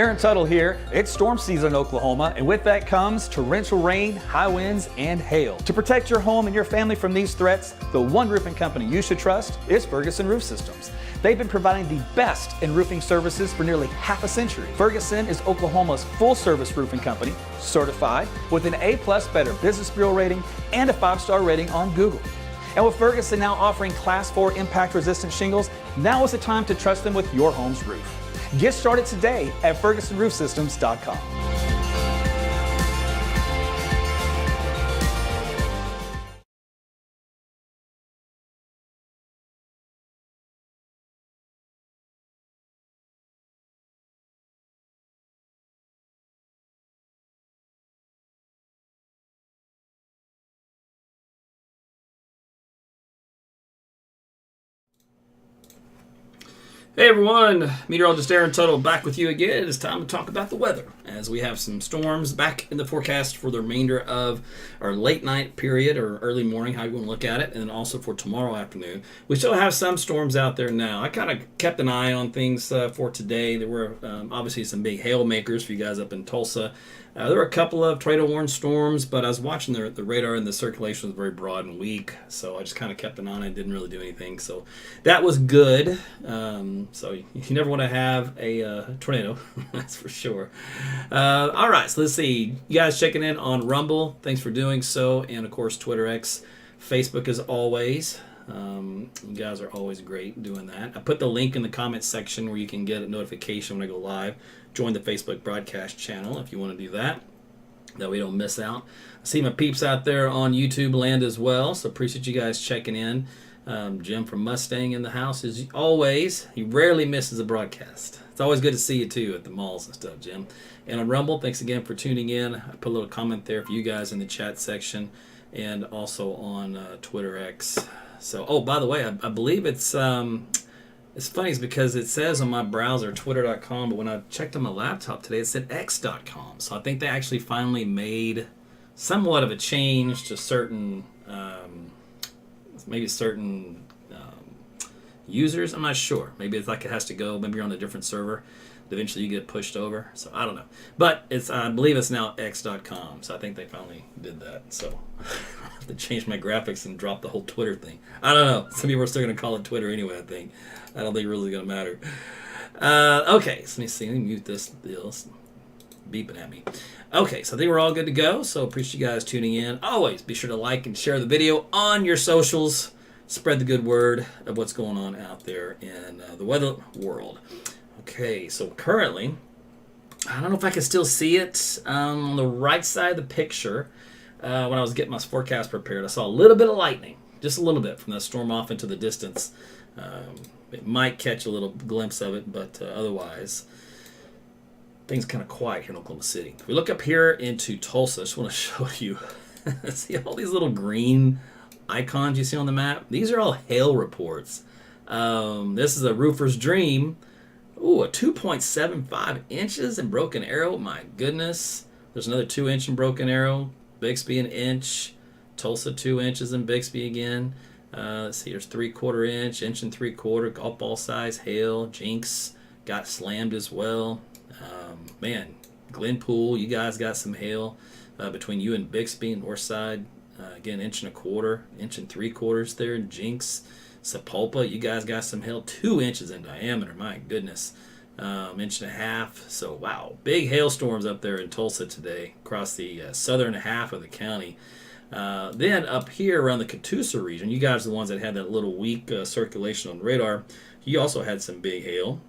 Aaron Tuttle here. It's storm season in Oklahoma, and with that comes torrential rain, high winds, and hail. To protect your home and your family from these threats, the one roofing company you should trust is Ferguson Roof Systems. They've been providing the best in roofing services for nearly half a century. Ferguson is Oklahoma's full-service roofing company, certified with an A+ Better Business Bureau rating and a 5-star rating on Google. And with Ferguson now offering Class 4 impact-resistant shingles, now is the time to trust them with your home's roof. Get started today at FergusonRoofSystems.com. Hey everyone, Meteorologist Aaron Tuttle back with you again. It's time to talk about the weather as we have some storms back in the forecast for the remainder of our late night period or early morning, how you want to look at it, and then also for tomorrow afternoon. We still have some storms out there now. I kind of kept an eye on things for today. There were obviously some big hail makers for you guys up in Tulsa. There were a couple of tornado-warned storms, but I was watching the radar and the circulation was very broad and weak, so I just kind of kept an eye on it. Didn't really do anything, so that was good. So you never want to have a tornado, that's for sure. All right, so let's see. You guys checking in on Rumble, thanks for doing so, and of course Twitter X, Facebook as always. You guys are always great doing that. I put the link in the comments section where you can get a notification when I go live. Join the Facebook broadcast channel if you want to do that. That way you don't miss out. I see my peeps out there on YouTube land as well, so appreciate you guys checking in. Jim from Mustang in the house as always. He rarely misses a broadcast. It's always good to see you too at the malls and stuff, Jim. And on Rumble, thanks again for tuning in. I put a little comment there for you guys in the chat section and also on Twitter X. So, oh, by the way, I believe it's funny because it says on my browser, twitter.com, but when I checked on my laptop today, it said x.com. So I think they actually finally made somewhat of a change to certain, maybe certain users. I'm not sure. Maybe it's like it has to go. Maybe you're on a different server. Eventually you get pushed over. So I don't know. But I believe it's now x.com. So I think they finally did that. So I have to change my graphics and drop the whole Twitter thing. I don't know. Some people are still going to call it Twitter anyway, I think. I don't think it's really going to matter. Okay, so let me see. Let me mute this deal. It's beeping at me. Okay, so I think we're all good to go. So appreciate you guys tuning in. Always be sure to like and share the video on your socials. Spread the good word of what's going on out there in the weather world. Okay, so currently, I don't know if I can still see it on the right side of the picture. When I was getting my forecast prepared, I saw a little bit of lightning, just a little bit from that storm off into the distance. It might catch a little glimpse of it, but otherwise, things kind of quiet here in Oklahoma City. If we look up here into Tulsa, I just want to show you, see all these little green icons you see on the map? These are all hail reports. This is a roofer's dream. Ooh, a 2.75 inches in Broken Arrow. My goodness. There's another 2-inch in Broken Arrow. Bixby an inch. Tulsa 2 inches in Bixby again. Let's see, there's 3/4 inch, 1 3/4 inch, golf ball size hail. Jinx got slammed as well. Man, Glenpool, you guys got some hail between you and Bixby, north side. Again, 1 1/4 inch, 1 3/4 inch there. Jinx, Sapulpa, you guys got some hail, 2 inches in diameter. My goodness, 1.5 inches. So wow, big hailstorms up there in Tulsa today across the southern half of the county. Then up here around the Catoosa region, you guys are the ones that had that little weak circulation on the radar. You also had some big hail.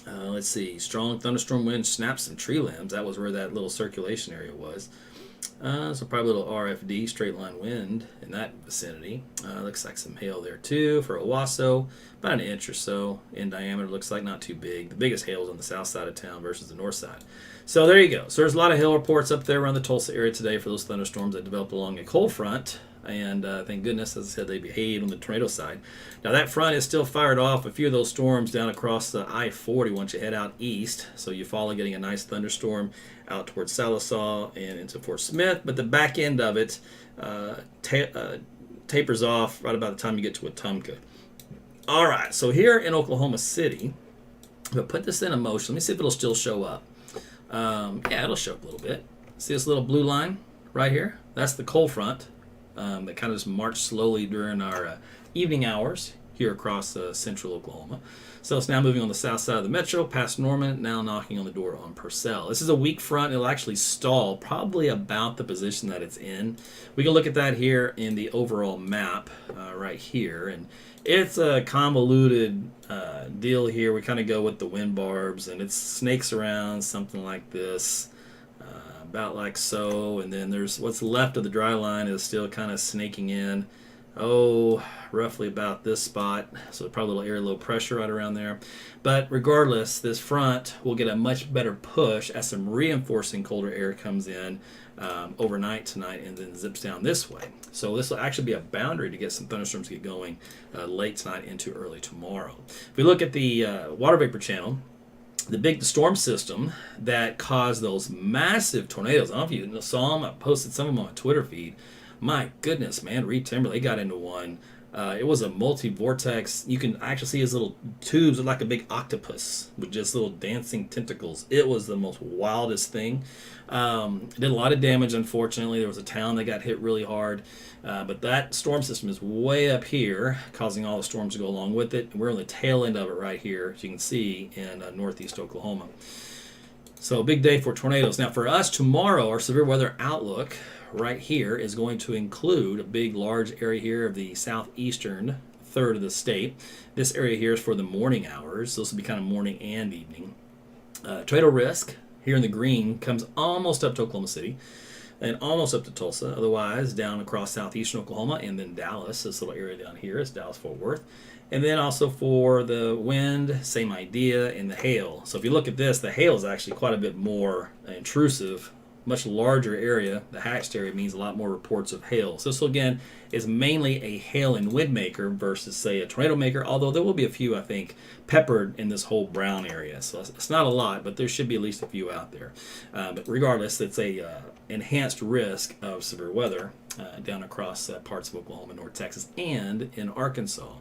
Let's see, strong thunderstorm wind snapped some tree limbs. That was where that little circulation area was. So probably a little RFD, straight line wind in that vicinity. Looks like some hail there too for Owasso, about 1 inch or so in diameter. Looks like not too big. The biggest hail is on the south side of town versus the north side. So there you go. So there's a lot of hail reports up there around the Tulsa area today for those thunderstorms that developed along a cold front. And thank goodness, as I said, they behaved on the tornado side. Now that front is still fired off a few of those storms down across the I-40 once you head out east. So you follow getting a nice thunderstorm out towards Salisaw and into Fort Smith. But the back end of it tapers off right about the time you get to Wetumpka. All right, so here in Oklahoma City, I'm going to put this in motion. Let me see if it'll still show up. Yeah, it'll show up a little bit. See this little blue line right here? That's the cold front that kind of just marched slowly during our evening hours here across central Oklahoma. So it's now moving on the south side of the metro, past Norman, now knocking on the door on Purcell. This is a weak front. It'll actually stall probably about the position that it's in. We can look at that here in the overall map right here. And it's a convoluted deal here. We kind of go with the wind barbs, and it snakes around something like this, about like so. And then there's what's left of the dry line is still kind of snaking in. Roughly about this spot. So probably a little area, low pressure right around there. But regardless, this front will get a much better push as some reinforcing colder air comes in overnight tonight and then zips down this way. So this will actually be a boundary to get some thunderstorms to get going late tonight into early tomorrow. If we look at the water vapor channel, the storm system that caused those massive tornadoes, I don't know if you saw them, I posted some of them on my Twitter feed. My goodness, man, Reed Timber, they got into one. It was a multi-vortex. You can actually see his little tubes look like a big octopus with just little dancing tentacles. It was the most wildest thing. It did a lot of damage, unfortunately. There was a town that got hit really hard. But that storm system is way up here, causing all the storms to go along with it. And we're on the tail end of it right here, as you can see, in northeast Oklahoma. So a big day for tornadoes. Now for us tomorrow, our severe weather outlook right here is going to include a big large area here of the southeastern third of the state. This area here is for the morning hours. So this will be kind of morning and evening. Tornado risk here in the green comes almost up to Oklahoma City and almost up to Tulsa. Otherwise down across southeastern Oklahoma and then Dallas. This little area down here is Dallas-Fort Worth. And then also for the wind, same idea, and the hail. So if you look at this, the hail is actually quite a bit more intrusive, much larger area. The hatched area means a lot more reports of hail. So this, again, is mainly a hail and wind maker versus, say, a tornado maker, although there will be a few, I think, peppered in this whole brown area. So it's not a lot, but there should be at least a few out there. But regardless, it's a enhanced risk of severe weather down across parts of Oklahoma, North Texas, and in Arkansas.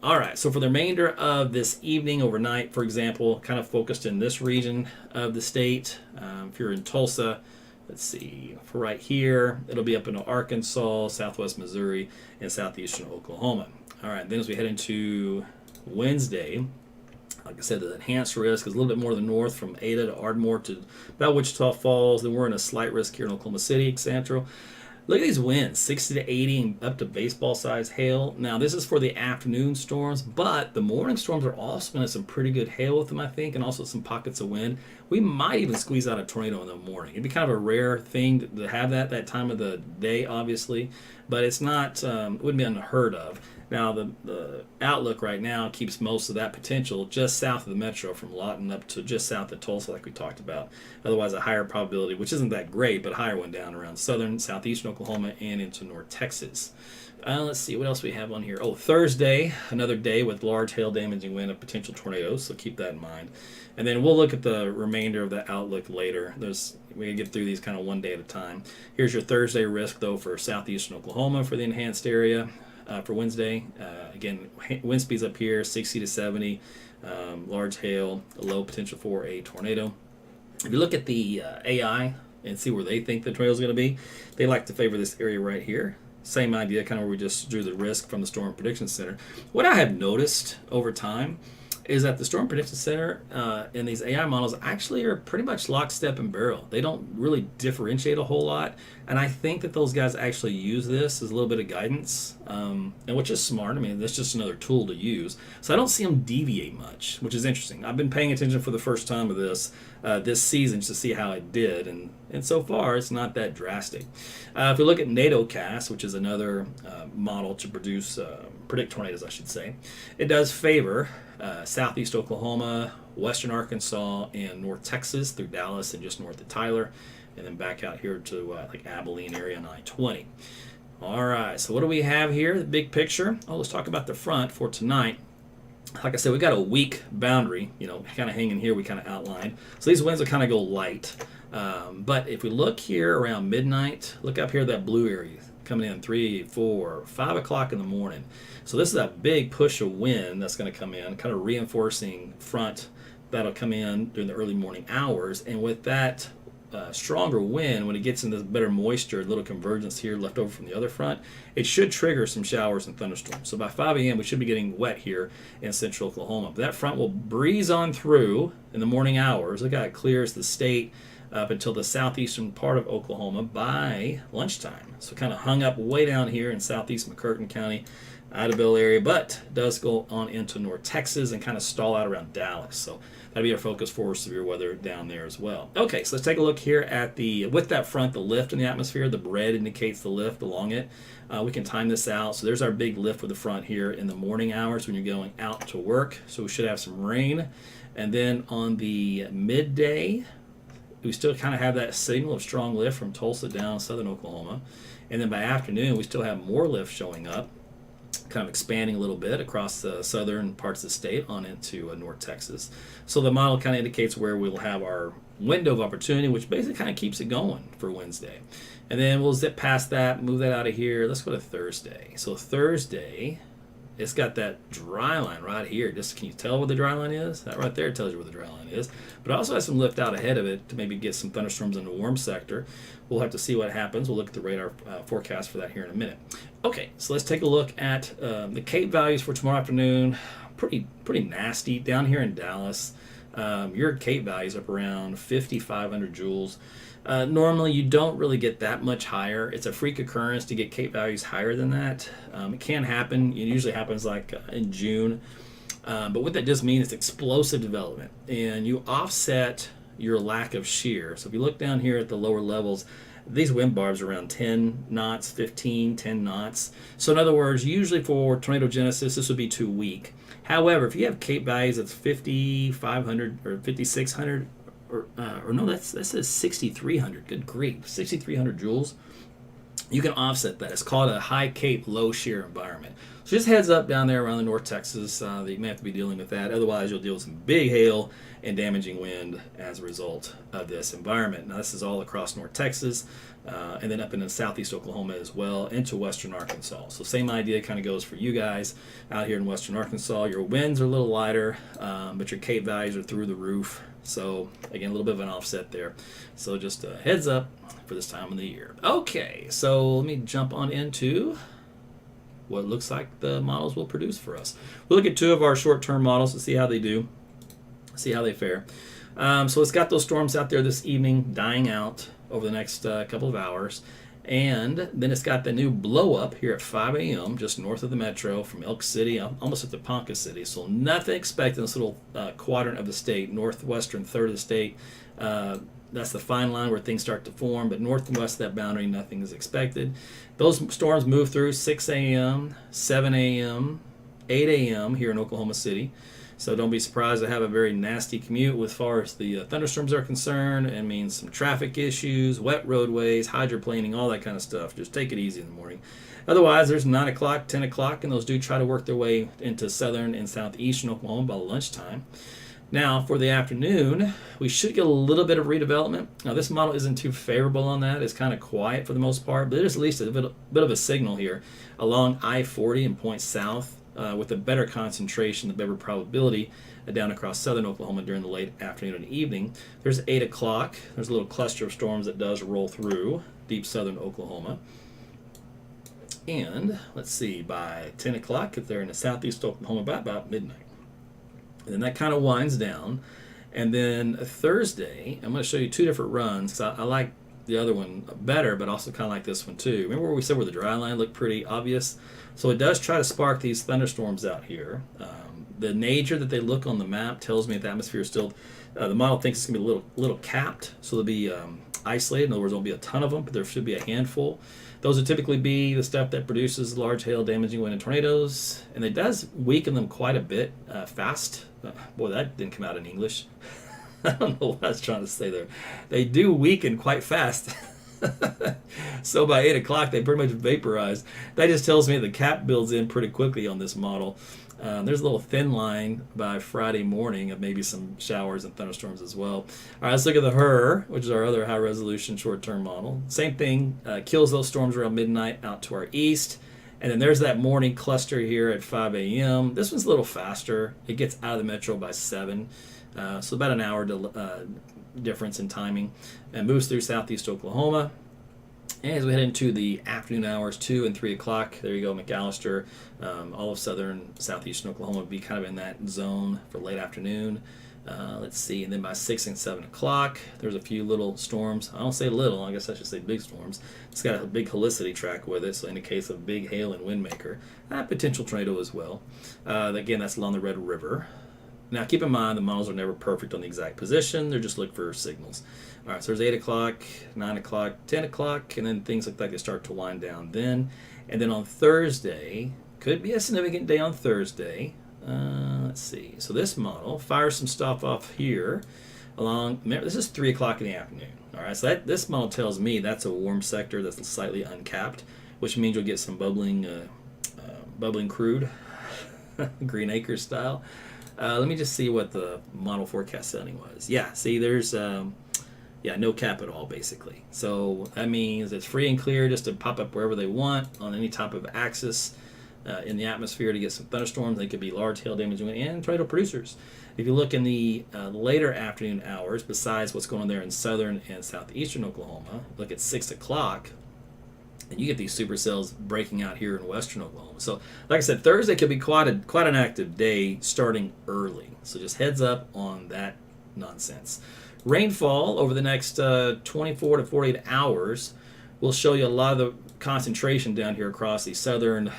All right, so for the remainder of this evening, overnight, for example, kind of focused in this region of the state. If you're in Tulsa, let's see, for right here, it'll be up into Arkansas, southwest Missouri, and southeastern Oklahoma. All right, then as we head into Wednesday, like I said, the enhanced risk is a little bit more to the north from Ada to Ardmore to about Wichita Falls. Then we're in a slight risk here in Oklahoma City, Central. Look at these winds, 60 to 80 and up to baseball size hail. Now this is for the afternoon storms, but the morning storms are also going to have some pretty good hail with them, I think, and also some pockets of wind. We might even squeeze out a tornado in the morning. It'd be kind of a rare thing to have that time of the day, obviously, but it's not, it wouldn't be unheard of. Now, the outlook right now keeps most of that potential just south of the metro from Lawton up to just south of Tulsa, like we talked about. Otherwise, a higher probability, which isn't that great, but higher one down around southern, southeastern Oklahoma, and into North Texas. Let's see, what else we have on here? Thursday, another day with large hail damaging wind and potential tornadoes, so keep that in mind. And then we'll look at the remainder of the outlook later. We can get through these kind of one day at a time. Here's your Thursday risk, though, for southeastern Oklahoma for the enhanced area. For Wednesday, again, wind speeds up here, 60 to 70, large hail, a low potential for a tornado. If you look at the AI and see where they think the tornado is going to be, they like to favor this area right here. Same idea, kind of where we just drew the risk from the Storm Prediction Center. What I have noticed over time is that the Storm Prediction Center and these AI models actually are pretty much lockstep and barrel. They don't really differentiate a whole lot, and I think that those guys actually use this as a little bit of guidance, and which is smart. I mean, that's just another tool to use. So I don't see them deviate much, which is interesting. I've been paying attention for the first time of this season just to see how it did, and so far it's not that drastic. If we look at NATOcast, which is another model to predict tornadoes, I should say, it does favor southeast Oklahoma, western Arkansas, and North Texas through Dallas and just north of Tyler, and then back out here to like Abilene area and I-20. All right, so what do we have here? The big picture. Let's talk about the front for tonight. Like I said, we got a weak boundary, kind of hanging here. We kind of outlined. So these winds will kind of go light. But if we look here around midnight, look up here, that blue area coming in 3, 4, 5 o'clock in the morning. So this is a big push of wind that's going to come in, kind of reinforcing front that'll come in during the early morning hours. And with that stronger wind, when it gets into better moisture, a little convergence here left over from the other front, it should trigger some showers and thunderstorms. So by 5 a.m., we should be getting wet here in central Oklahoma. But that front will breeze on through in the morning hours. Look how it clears the state up until the southeastern part of Oklahoma by lunchtime. So kind of hung up way down here in southeast McCurtain County, Idabel area, but does go on into North Texas and kind of stall out around Dallas. So that'll be our focus for severe weather down there as well. Okay, so let's take a look here at with that front, the lift in the atmosphere. The red indicates the lift along it. We can time this out. So there's our big lift with the front here in the morning hours when you're going out to work. So we should have some rain. And then on the midday, we still kind of have that signal of strong lift from Tulsa down southern Oklahoma. And then by afternoon, we still have more lift showing up, kind of expanding a little bit across the southern parts of the state on into North Texas. So the model kind of indicates where we'll have our window of opportunity, which basically kind of keeps it going for Wednesday. And then we'll zip past that, move that out of here. Let's go to Thursday. So Thursday, it's got that dry line right here. Just can you tell where the dry line is? That right there tells you where the dry line is. But it also has some lift out ahead of it to maybe get some thunderstorms in the warm sector. We'll have to see what happens. We'll look at the radar forecast for that here in a minute. Okay, so let's take a look at the Cape values for tomorrow afternoon. Pretty nasty down here in Dallas. Your Cape values up around 5,500 joules. Normally, you don't really get that much higher. It's a freak occurrence to get Cape values higher than that. It can happen. It usually happens like in June. But what that does mean is explosive development. And you offset your lack of shear. So if you look down here at the lower levels, these wind barbs are around 10 knots, 15, 10 knots. So in other words, usually for tornado genesis, this would be too weak. However, if you have Cape values that's 5,500 or 5,600, or no, that says 6,300. Good grief, 6,300 joules. You can offset that. It's called a high Cape, low shear environment. So just heads up down there around the North Texas that you may have to be dealing with that. Otherwise, you'll deal with some big hail and damaging wind as a result of this environment. Now, this is all across North Texas and then up into southeast Oklahoma as well into western Arkansas. So same idea kind of goes for you guys out here in western Arkansas. Your winds are a little lighter, but your Cape values are through the roof. So again, a little bit of an offset there. So just a heads up for this time of the year. Okay, so let me jump on into what looks like the models will produce for us. We'll look at two of our short-term models to see how they do, see how they fare. So it's got those storms out there this evening dying out over the next couple of hours. And then it's got the new blow up here at 5 a.m. just north of the metro from Elk City, almost at the Ponca City. So nothing expected in this little quadrant of the state, northwestern third of the state. That's the fine line where things start to form, but north and west of that boundary, nothing is expected. Those storms move through 6 a.m., 7 a.m., 8 a.m. here in Oklahoma City. So don't be surprised to have a very nasty commute as far as the thunderstorms are concerned. It means some traffic issues, wet roadways, hydroplaning, all that kind of stuff. Just take it easy in the morning. Otherwise, there's 9 o'clock, 10 o'clock, and those do try to work their way into southern and southeastern Oklahoma by lunchtime. Now, for the afternoon, we should get a little bit of redevelopment. Now, this model isn't too favorable on that. It's kind of quiet for the most part, but there's at least a bit of a signal here along I-40 and points south with a better concentration, the better probability down across southern Oklahoma during the late afternoon and evening. There's 8 o'clock. There's a little cluster of storms that does roll through deep southern Oklahoma. And let's see, by 10 o'clock, if they're in the southeast Oklahoma, by about midnight. And then that kind of winds down. And then Thursday, I'm going to show you two different runs. I like the other one better, but also kind of like this one too. Remember where we said where the dry line looked pretty obvious? So it does try to spark these thunderstorms out here. The nature that they look on the map tells me that the atmosphere is still, the model thinks it's going to be a little capped. So they'll be isolated. In other words, there won't be a ton of them, but there should be a handful. Those would typically be the stuff that produces large hail, damaging wind, and tornadoes. And it does weaken them quite a bit fast. Boy, that didn't come out in English. I don't know what I was trying to say there. They do weaken quite fast. So by 8 o'clock, they pretty much vaporize. That just tells me the cap builds in pretty quickly on this model. There's a little thin line by Friday morning of maybe some showers and thunderstorms as well. All right, let's look at the HER, which is our other high-resolution short-term model. Same thing, kills those storms around midnight out to our east. And then there's that morning cluster here at 5 a.m. This one's a little faster. It gets out of the metro by 7, so about an hour difference in timing, and moves through southeast Oklahoma. And as we head into the afternoon hours, 2 and 3 o'clock, there you go, McAllister, all of southern, southeastern Oklahoma would be kind of in that zone for late afternoon. Let's see, and then by 6 and 7 o'clock, there's a few little storms. I don't say little, I guess I should say big storms. It's got a big helicity track with it, so in the case of big hail and wind maker, potential tornado as well. Again, that's along the Red River. Now, keep in mind, the models are never perfect on the exact position. They're just looking for signals. All right, so there's 8 o'clock, 9 o'clock, 10 o'clock, and then things like that, they start to wind down then. And then on Thursday, could be a significant day on Thursday. Let's see. So this model fires some stuff off here along, remember, this is 3 o'clock in the afternoon. All right, so this model tells me that's a warm sector that's slightly uncapped, which means you'll get some bubbling crude, Green Acres style. Let me just see what the model forecast setting was. Yeah, see, there's no cap at all, basically. So that means it's free and clear just to pop up wherever they want on any type of axis in the atmosphere to get some thunderstorms. They could be large hail damage and tornado producers. If you look in the later afternoon hours, besides what's going on there in southern and southeastern Oklahoma, look at 6 o'clock, and you get these supercells breaking out here in western Oklahoma. So, like I said, Thursday could be quite an active day starting early. So just heads up on that nonsense. Rainfall over the next 24 to 48 hours will show you a lot of the concentration down here across the southern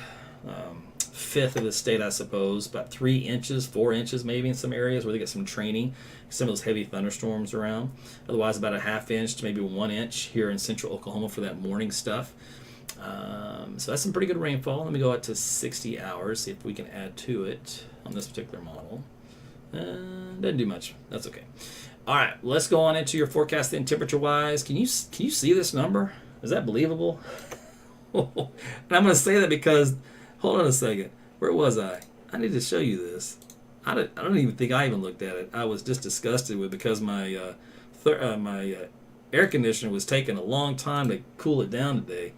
fifth of the state, I suppose. About 3 inches, 4 inches maybe in some areas where they get some training, some of those heavy thunderstorms around. Otherwise, about a ½ inch to maybe 1 inch here in central Oklahoma for that morning stuff. So that's some pretty good rainfall. Let me go out to 60 hours, see if we can add to it on this particular model. Doesn't do much. That's okay. All right, let's go on into your forecast then temperature-wise. Can you see this number? Is that believable? And I'm going to say that because, hold on a second. Where was I? I need to show you this. I don't even think I even looked at it. I was just disgusted with because my air conditioner was taking a long time to cool it down today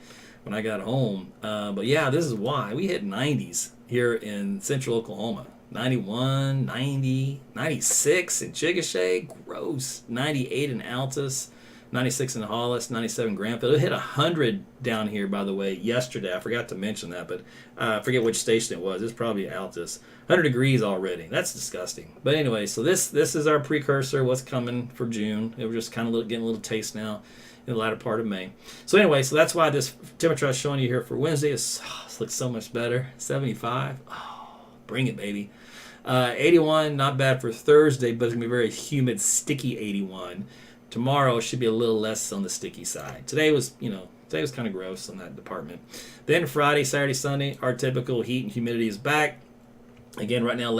when I got home. But yeah, this is why. We hit 90s here in central Oklahoma. 91, 90, 96 in Chickasha. Gross. 98 in Altus. 96 in Hollis, 97 Granville. It hit 100 down here, by the way, yesterday. I forgot to mention that, but I forget which station it was. It's probably Altus. 100 degrees already. That's disgusting. But anyway, so this is our precursor, what's coming for June. We're just kind of getting a little taste now in the latter part of May. So anyway, so that's why this temperature I was showing you here for Wednesday this looks so much better. 75. Oh, bring it, baby. 81, not bad for Thursday, but it's going to be very humid, sticky 81. Tomorrow should be a little less on the sticky side. Today was kind of gross on that department. Then Friday, Saturday, Sunday, our typical heat and humidity is back. Again, right now,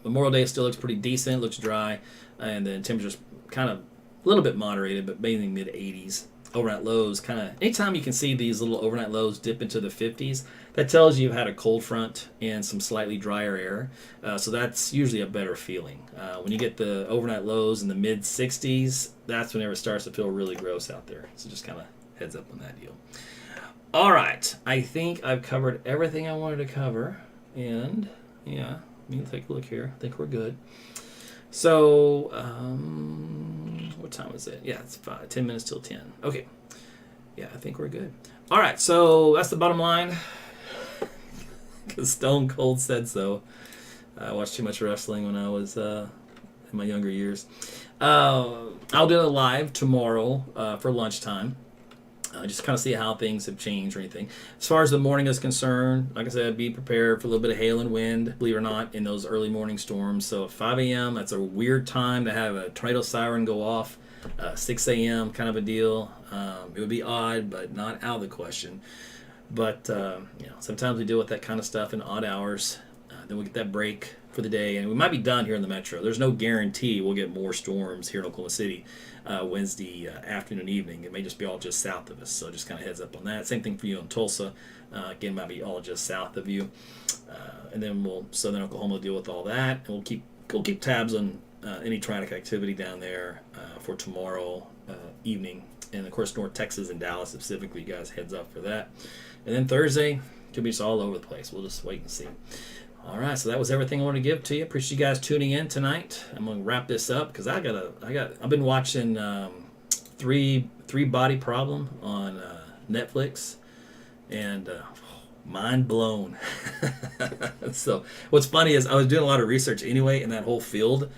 Memorial Day still looks pretty decent, looks dry, and then temperatures kind of a little bit moderated, but mainly mid-80s. Overnight lows kind of, anytime you can see these little overnight lows dip into the 50s, that tells you you've had a cold front and some slightly drier air. So that's usually a better feeling. When you get the overnight lows in the mid-60s, that's whenever it starts to feel really gross out there. So just kind of heads up on that deal. All right. I think I've covered everything I wanted to cover. And, yeah, let me take a look here. I think we're good. So, what time is it? Yeah, it's 10 minutes till 10. Okay. Yeah, I think we're good. All right, so that's the bottom line. Because Stone Cold said so. I watched too much wrestling when I was in my younger years. I'll do it live tomorrow for lunchtime. Just kind of see how things have changed or anything. As far as the morning is concerned, like I said, be prepared for a little bit of hail and wind, believe it or not, in those early morning storms. So at 5 a.m., that's a weird time to have a tornado siren go off. 6 a.m., kind of a deal. It would be odd, but not out of the question. But, sometimes we deal with that kind of stuff in odd hours. Then we get that break for the day, and we might be done here in the metro. There's no guarantee we'll get more storms here in Oklahoma City Wednesday afternoon and evening. It may just be all just south of us, so just kind of heads up on that. Same thing for you in Tulsa. Again, might be all just south of you. And then southern Oklahoma will deal with all that, and we'll keep tabs on any traumatic activity down there for tomorrow evening. And, of course, North Texas and Dallas specifically, you guys heads up for that. And then Thursday, Could be just all over the place. We'll just wait and see. All right, so that was everything I want to give to you. Appreciate you guys tuning in tonight. I'm gonna wrap this up because I've been watching Three Body Problem on Netflix, and mind blown. So what's funny is I was doing a lot of research anyway in that whole field,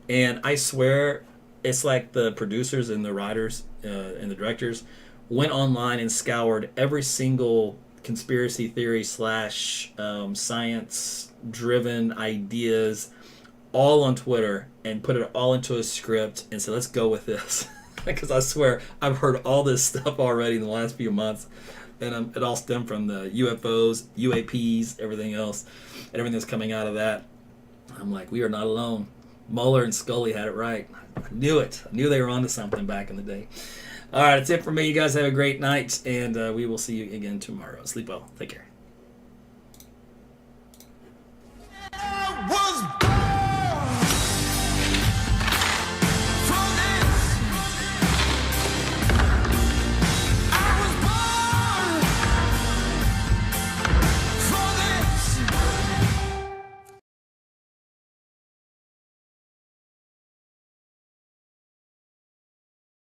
and I swear it's like the producers and the writers and the directors went online and scoured every single conspiracy theory / science driven ideas all on Twitter and put it all into a script and said, let's go with this. Because I swear I've heard all this stuff already in the last few months, and it all stemmed from the UFOs, UAPs, everything else, and everything that's coming out of that. I'm like, we are not alone. Mueller and Scully had it right. I knew it. I knew they were onto something back in the day. All right, that's it for me. You guys have a great night, and we will see you again tomorrow. Sleep well. Take care.